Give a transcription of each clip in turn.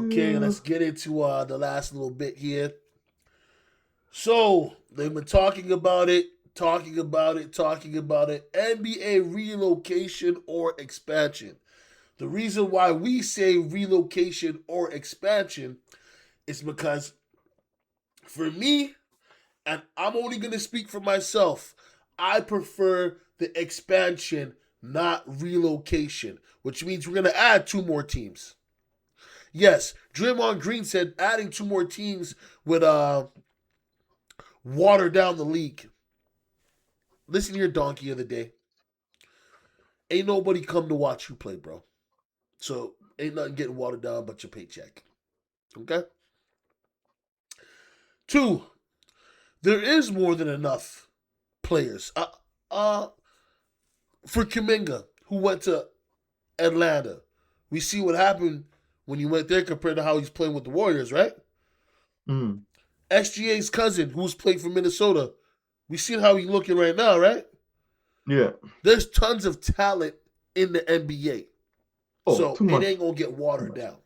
Okay, let's get into the last little bit here. So they've been talking about it, talking about it, talking about it. NBA relocation or expansion. The reason why we say relocation or expansion is because for me, and I'm only going to speak for myself, I prefer the expansion, not relocation, which means we're going to add two more teams. Yes, Draymond Green said adding two more teams would water down the league. Listen here, donkey of the day. Ain't nobody come to watch you play, bro. So ain't nothing getting watered down but your paycheck. Okay? Two, there is more than enough players. Uh, for Kuminga, who went to Atlanta. We see what happened when he went there compared to how he's playing with the Warriors, right? Mm, SGA's cousin, who's playing for Minnesota. We see how he's looking right now, right? yeah. There's tons of talent in the NBA. Oh, So too it much. ain't gonna get Too watered much. down.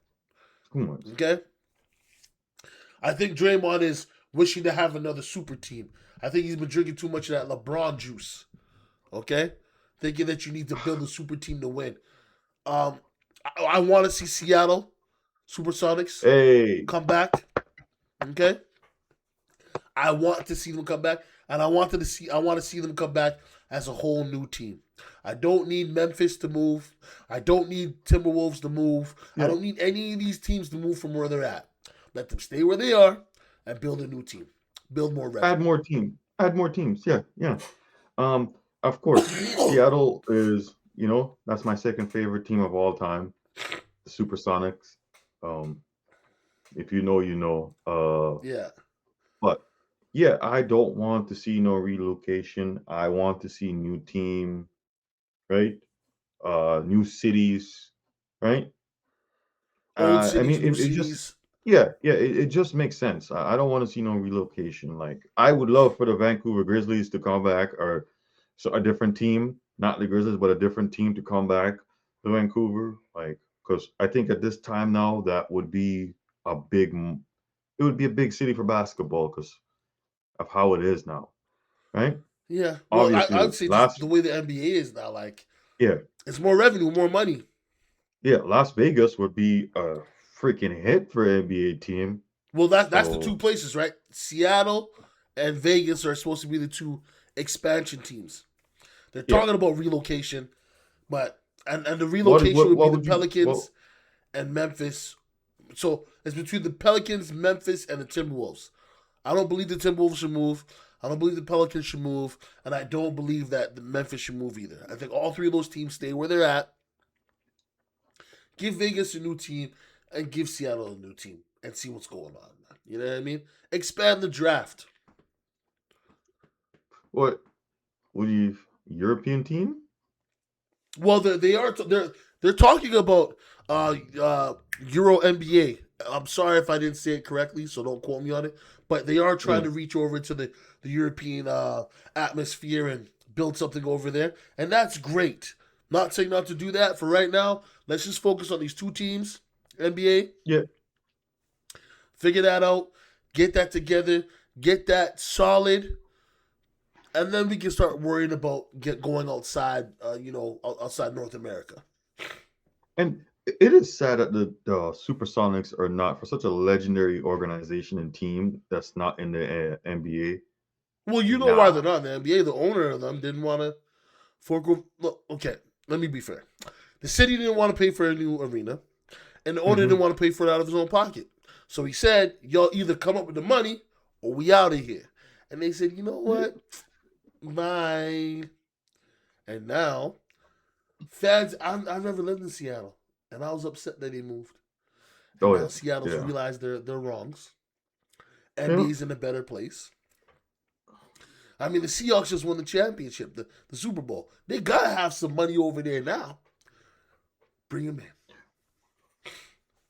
Too much. Okay? I think Draymond is wishing to have another super team. I think he's been drinking too much of that LeBron juice. Okay? Thinking that you need to build a super team to win. Um, I want to see Seattle Supersonics Hey. come back. Okay? I want to see them come back, and I want to see them come back as a whole new team. I don't need Memphis to move. I don't need Timberwolves to move. I Yeah. don't need any of these teams to move from where they're at. Let them stay where they are and build a new team. Build more Add revenue. more team. Add more teams. Yeah. Yeah. Um, of course, Seattle is, that's my second favorite team of all time, the Supersonics. Um, if you know, you know. Yeah. But yeah, I don't want to see no relocation. I want to see new team, right? New cities, right? Old I cities, mean, new it just, cities. yeah, it just makes sense. I don't want to see no relocation. Like, I would love for the Vancouver Grizzlies to come back, or so a different team, not the Grizzlies, but a different team to come back to Vancouver. Like, because I think at this time now, that would be a big, it would be a big city for basketball because of how it is now, right? Yeah. Well, Obviously, I would say just last, the way the NBA is now. Like, yeah, it's more revenue, more money. yeah, Las Vegas would be a freaking hit for an NBA team. Well, that's the two So, places, right? Seattle and Vegas are supposed to be the two expansion teams. They're yeah. talking about relocation, but and the What relocation what would be what the would you Pelicans and Memphis. So it's between the Pelicans, Memphis, and the Timberwolves. I don't believe the Timberwolves should move. I don't believe the Pelicans should move, and I don't believe that the Memphis should move either. I think all three of those teams stay where they're at. Give Vegas a new team and give Seattle a new team and see what's going on. You know what I mean? Expand the draft. what would you European team? Well, they're talking about Euro NBA. I'm sorry if I didn't say it correctly, so don't quote me on it. But they are trying Yeah. to reach over to the European atmosphere and build something over there, and that's great. Not saying not to do that for right now. Let's just focus on these two teams, NBA. Yeah. Figure that out. Get that together. Get that solid, and then we can start worrying about going outside. Outside North America. And it is sad that the Supersonics are not for such a legendary organization and team that's not in the NBA. Well, you know why Nah. they're not in the NBA. The owner of them didn't want to forego. Look, okay, let me be fair. The city didn't want to pay for a new arena, and the owner didn't Hmm. want to pay for it out of his own pocket. So he said, "Y'all either come up with the money, or we out of here." And they said, "You know Yeah. what? Bye." And now, fans. I've never lived in Seattle, and I was upset that they moved. And Oh now yeah. Seattle's Yeah. realized their wrongs. Yeah. NBA's in a better place. I mean, the Seahawks just won the championship, the Super Bowl. They gotta have some money over there now. Bring them in.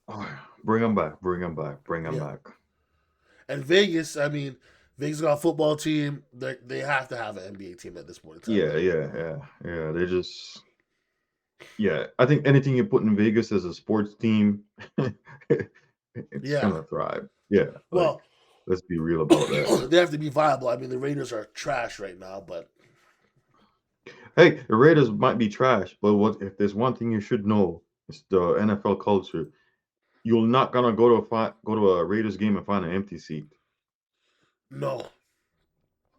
Oh, yeah. Bring them back. Bring them back. Bring them Yeah. back. And Vegas, I mean, Vegas got a football team. They have to have an NBA team at this point in time, Yeah. right? Yeah. Yeah. Yeah. They just. Yeah. I think anything you put in Vegas as a sports team, it's Yeah. gonna thrive. Yeah, like Well, let's be real about that. they have to be viable. I mean, the Raiders are trash right now, but Hey, the Raiders might be trash, but what if there's one thing you should know? It's the NFL culture. You're not gonna go to a Raiders game and find an empty seat. no.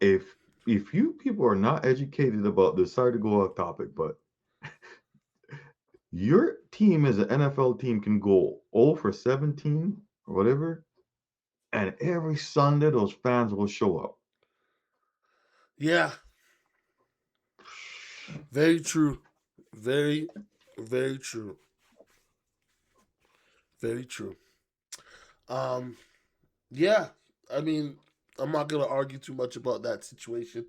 If you people are not educated about this, sorry to go off topic, but your team as an NFL team can go 0 for 17 or whatever, and every Sunday those fans will show up. Yeah, very true. Very, very true. Very true. Um, yeah. I mean, I'm not gonna argue too much about that situation.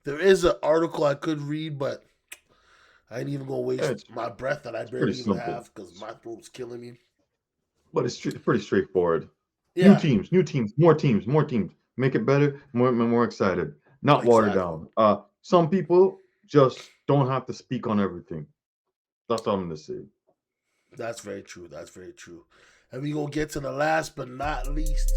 There is an article I could read, but I ain't even gonna Yeah, waste my breath that I it's pretty barely even simple, have because my throat's killing me. but it's pretty straightforward. Yeah, New teams, more teams. Make it better, more excited. Not watered exactly. down. Some people just don't have to speak on everything. That's all I'm gonna say. That's very true. That's very true. And we gonna get to the last but not least.